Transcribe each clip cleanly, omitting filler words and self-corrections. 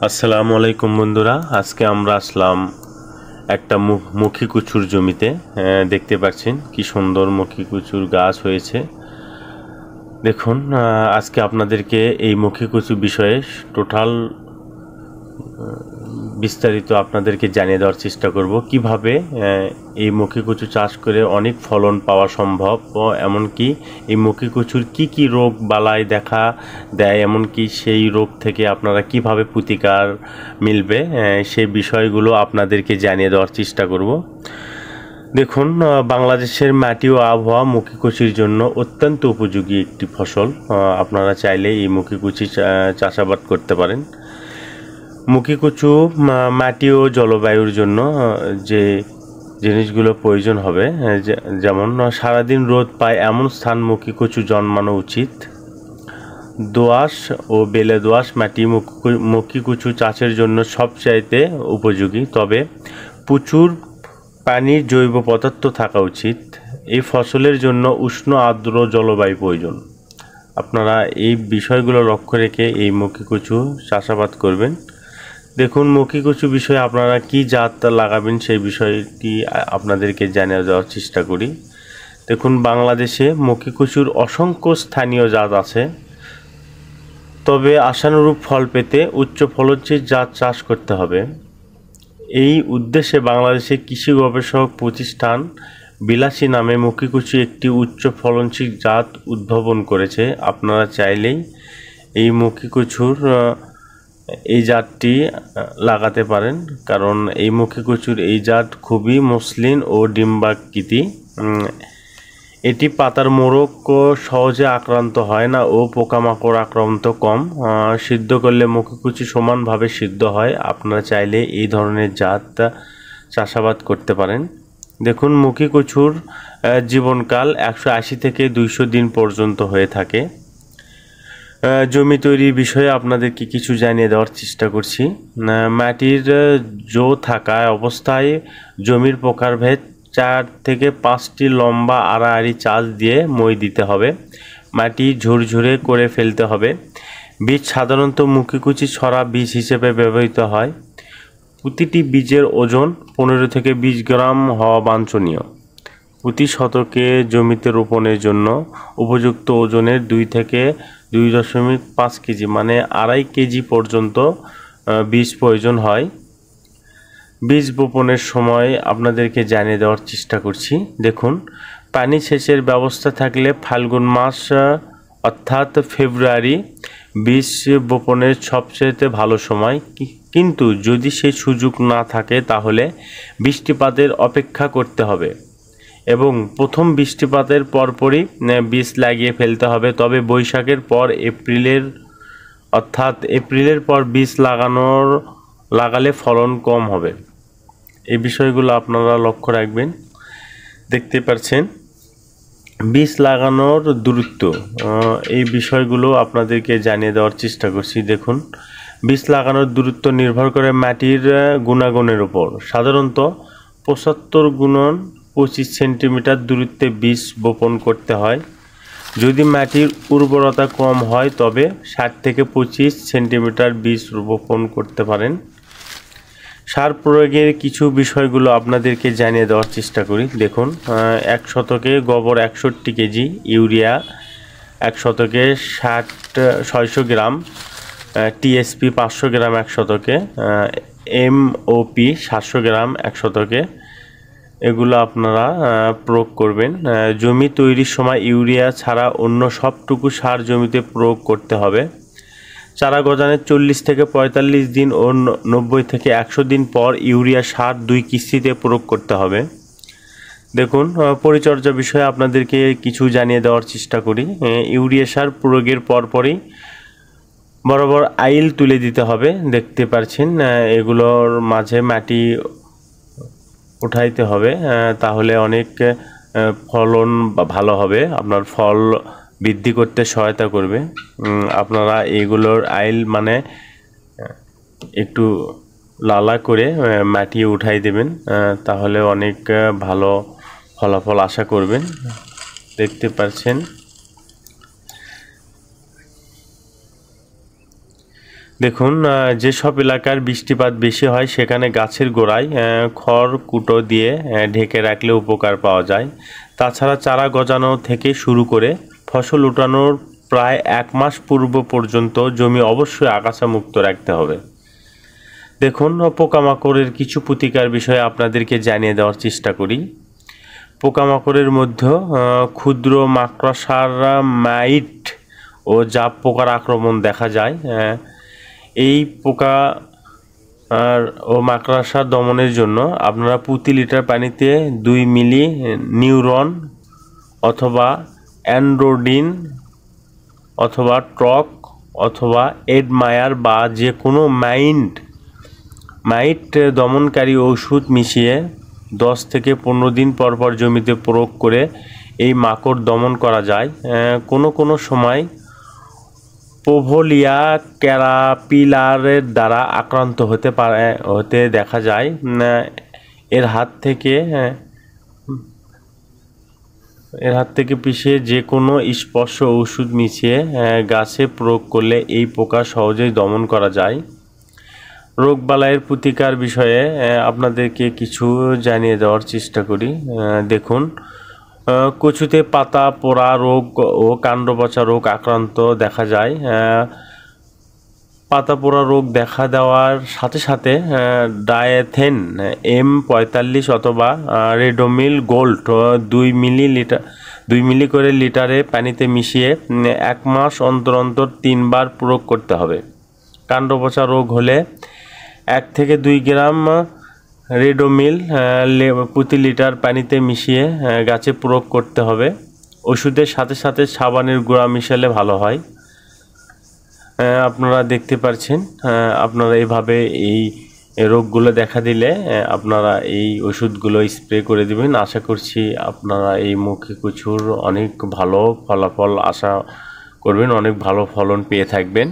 আসসালামু আলাইকুম বন্ধুরা, আজকে আমরা আসলাম একটা মুখী কচুর জমিতে। দেখতে পাচ্ছেন কি সুন্দর মুখী কচুর গাছ হয়েছে। দেখুন, আজকে আপনাদেরকে এই মুখী কচু বিষয়ে টোটাল বিস্তারিত আপনাদেরকে জানিয়ে দেওয়ার চেষ্টা করব কিভাবে এই মুখী কচু চাষ করে অনেক ফলন পাওয়া সম্ভব, ও এমনকি এই মুখী কচুর কি রোগ বালাই দেখা দেয়, এমনকি সেই রোগ থেকে আপনারা কিভাবে প্রতিকার মিলবে সেই বিষয়গুলো আপনাদেরকে জানিয়ে দেওয়ার চেষ্টা করব। দেখুন, বাংলাদেশের মাটি ও আবহাওয়া মুখী কচুর জন্য অত্যন্ত উপযোগী একটি ফসল। আপনারা চাইলে এই মুখী কচু চাষাবাদ করতে পারেন। মুখী কচু মাটি ও জলবায়ুর জন্য যে জিনিসগুলো প্রয়োজন হবে, যেমন সারাদিন রোদ পায় এমন স্থান মুখী কচু জন্মানো উচিত। দোআঁশ ও বেলে দোআঁশ মাটি মুখী কচু চাষের জন্য সবচাইতে উপযোগী, তবে প্রচুর পানির জৈব পদার্থ থাকা উচিত। এই ফসলের জন্য উষ্ণ আর্দ্র জলবায়ু প্রয়োজন। আপনারা এই বিষয়গুলো লক্ষ্য রেখে এই মুখী কচু চাষাবাদ করবেন। দেখুন, মুখী কচু বিষয়ে আপনারা কি জাত লাগাবেন সেই বিষয়টি আপনাদেরকে জানিয়ে দেওয়ার চেষ্টা করি। দেখুন, বাংলাদেশে মুখী কচুর অসংখ্য স্থানীয় জাত আছে, তবে আশানুরূপ ফল পেতে উচ্চ ফলনশীল জাত চাষ করতে হবে। এই উদ্দেশ্যে বাংলাদেশে কৃষি গবেষক প্রতিষ্ঠান বিলাসী নামে মুখী কচু একটি উচ্চ ফলনশীল জাত উদ্ভাবন করেছে। আপনারা চাইলেই এই মুখী কচুর এই জাতটি লাগাতে পারেন, কারণ এই মুখী কচুর এই জাত খুবই মসৃণ ও ডিম্বাকৃতি। এটি পাতার মোড়ক সহজে আক্রান্ত হয় না ও পোকামাকড় আক্রান্ত কম। সিদ্ধ করলে মুখী কচু সমানভাবে সিদ্ধ হয়। আপনারা চাইলে এই ধরনের জাত চাষাবাদ করতে পারেন। দেখুন, মুখী কচুর জীবনকাল 180 থেকে 200 দিন পর্যন্ত হয়ে থাকে। জমি তৈরির বিষয়ে আপনাদেরকে কিছু জানিয়ে দেওয়ার চেষ্টা করছি। মাটির জো থাকা অবস্থায় জমির প্রকারভেদ 4 থেকে 5টি লম্বা আড়াআড়ি চাষ দিয়ে মই দিতে হবে। মাটি ঝুরঝুরে করে ফেলতে হবে। বীজ সাধারণত মুখী কচু ছড়া বীজ হিসেবে ব্যবহৃত হয়। প্রতিটি বীজের ওজন 15 থেকে 20 গ্রাম হওয়া বাঞ্ছনীয়। প্রতি শতকে জমিতে রোপণের জন্য উপযুক্ত ওজনের 2 থেকে 2.5 কেজি মানে 2.5 কেজি পর্যন্ত বীজ প্রয়োজন হয়। বীজ বপনের সময় আপনাদেরকে জানিয়ে দেওয়ার চেষ্টা করছি। দেখুন, পানি সেচের ব্যবস্থা থাকলে ফাল্গুন মাস অর্থাৎ ফেব্রুয়ারি বীজ বপনের সবচেয়ে ভালো সময়, কিন্তু যদি সেই সুযোগ না থাকে তাহলে বৃষ্টিপাতের অপেক্ষা করতে হবে এবং প্রথম বৃষ্টিপাতের পরপরই বীজ লাগিয়ে ফেলতে হবে। তবে বৈশাখের পর এপ্রিলের পর বীজ লাগালে ফলন কম হবে। এই বিষয়গুলো আপনারা লক্ষ্য রাখবেন। দেখতে পাচ্ছেন বীজ লাগানোর দূরত্ব, এই বিষয়গুলো আপনাদেরকে জানিয়ে দেওয়ার চেষ্টা করছি। দেখুন, বীজ লাগানোর দূরত্ব নির্ভর করে মাটির গুণাগুণের উপর। সাধারণত 75 সেন্টিমিটার দূরত্বে বীজ বপন করতে হয়। যদি মাটির উর্বরতা কম হয় তবে 60 থেকে 25 সেন্টিমিটার বীজ বপন করতে পারেন। সার প্রয়োগের কিছু বিষয়গুলো আপনাদেরকে জানিয়ে দেওয়ার চেষ্টা করি। দেখুন, 1 শতকে গোবর 61 কেজি, ইউরিয়া 1 শতকে 600 গ্রাম, টিএসপি 500 গ্রাম 1 শতকে, এমওপি 700 গ্রাম 1 শতকে, এগুলো আপনারা প্রয়োগ করবেন। জমি তৈরির সময় ইউরিয়া ছাড়া অন্য সবটুকু সার জমিতে প্রয়োগ করতে হবে। চারা গজানোর 40 থেকে 45 দিন ও 90 থেকে 100 দিন পর ইউরিয়া সার 2 কিস্তিতে প্রয়োগ করতে হবে। দেখুন, পরিচর্যা বিষয়ে আপনাদেরকে কিছু জানিয়ে দেওয়ার চেষ্টা করি। ইউরিয়া সার প্রয়োগের পরপরই বরাবর আইল তুলে দিতে হবে। দেখতে পাচ্ছেন এগুলোর মাঝে মাটি উঠাইতে হবে, তাহলে অনেক ফলন ভালো হবে, আপনার ফল বৃদ্ধি করতে সহায়তা করবে। আপনারা এগুলোর আইল মানে একটু লালা করে মাটি উঠাই দেবেন, তাহলে অনেক ভালো ফলাফল আশা করবেন। দেখতে পাচ্ছেন দেখুন, যেসব এলাকার বৃষ্টিপাত বেশি হয় সেখানে গাছের গোড়ায় খড় কুটো দিয়ে ঢেকে রাখলে উপকার পাওয়া যায়। তাছাড়া চারা গজানো থেকে শুরু করে ফসল উঠানোর প্রায় 1 মাস পূর্ব পর্যন্ত জমি অবশ্যই আগাছা মুক্ত রাখতে হবে। দেখুন, পোকামাকড়ের কিছু প্রতিকার বিষয়ে আপনাদেরকে জানিয়ে দেওয়ার চেষ্টা করি। পোকামাকড়ের মধ্যে ক্ষুদ্র মাকড়সার মাইট ও জাপ পোকার আক্রমণ দেখা যায়। এই পোকা ও মাকড়সা দমনের জন্য আপনারা প্রতি লিটার পানিতে 2 মিলি নিউরন অথবা অ্যান্ড্রোডিন অথবা ট্রক অথবা এডমায়ার বা যে কোনো মাইট দমনকারী ওষুধ মিশিয়ে 10 থেকে 15 দিন পর পর জমিতে প্রয়োগ করে এই মাকড় দমন করা যায়। কোনো সময় পোভোলিয়া ক্যারাপিলারের দ্বারা আক্রান্ত হতে দেখা যায়। এর হাত থেকে পিষে যে কোনো স্পর্শ ওষুধ মিশিয়ে গাছে প্রয়োগ করলে এই পোকা সহজেই দমন করা যায়। রোগবালাইয়ের প্রতিকার বিষয়ে আপনাদেরকে কিছু জানিয়ে দেওয়ার চেষ্টা করি। দেখুন, কচুতে পাতা পোড়া রোগ ও কাণ্ড পচা রোগ আক্রান্ত দেখা যায়। পাতা পোড়া রোগ দেখা দেওয়ার সাথে সাথে ডায়েথেন M45 অথবা রেডোমিল গোল্ড 2 মিলি করে লিটারে পানিতে মিশিয়ে 1 মাস অন্তর 3 বার প্রয়োগ করতে হবে। কাণ্ড পচা রোগ হলে 1 থেকে 2 গ্রাম রেডোমিল প্রতি লিটার পানিতে মিশিয়ে গাছে প্রয়োগ করতে হবে। ওষুধের সাথে সাথে সাবানের গুঁড়া মিশালে ভালো হয়। আপনারা দেখতে পাচ্ছেন, আপনারা এইভাবে এই রোগগুলো দেখা দিলে আপনারা এই ওষুধগুলো স্প্রে করে দিবেন। আশা করছি আপনারা এই মুখে কচুর অনেক ভালো ফলাফল আশা করবেন, অনেক ভালো ফলন পেয়ে থাকবেন।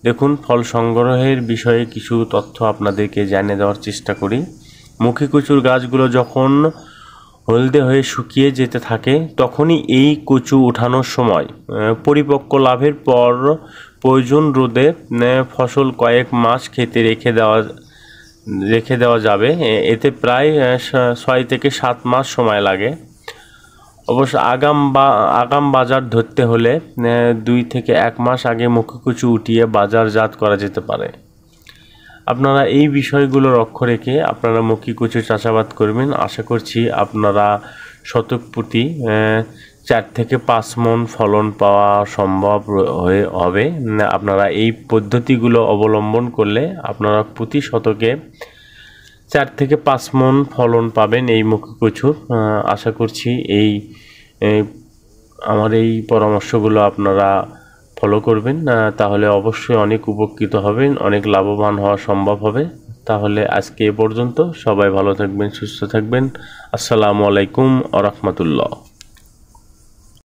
দেখুন, ফল সংগ্রহের বিষয়ে কিছু তথ্য আপনাদেরকে জানিয়ে দেওয়ার চেষ্টা করি। মুখী কচুর গাছগুলো যখন হলদে হয়ে শুকিয়ে যেতে থাকে তখনই এই কচু উঠানোর সময়। পরিপক্ক লাভের পর প্রয়োজন রোদে ফসল কয়েক মাস খেতে রেখে দেওয়া যাবে। এতে প্রায় 6 থেকে 7 মাস সময় লাগে। অবশ্য আগাম বাজার ধরতে হলে 2 থেকে 1 মাস আগে মুখী কচু উঠিয়ে বাজারজাত করা যেতে পারে। আপনারা এই বিষয়গুলো লক্ষ্য রেখে আপনারা মুখী কচু চাষাবাদ করবেন। আশা করছি আপনারা শতক প্রতি 4 থেকে 5 মণ ফলন পাওয়া সম্ভব হবে। আপনারা এই পদ্ধতিগুলো অবলম্বন করলে আপনারা প্রতি শতকে 4 থেকে 5 মণ ফলন পাবেন এই মুখী কচুর। আশা করছি আমার এই পরামর্শগুলো আপনারা ফলো করবেন, তাহলে অবশ্যই অনেক উপকৃত হবেন, অনেক লাভবান হওয়া সম্ভব হবে। তাহলে আজকে এ পর্যন্ত। সবাই ভালো থাকবেন, সুস্থ থাকবেন। আসসালামু আলাইকুম ওয়া রাহমাতুল্লাহ।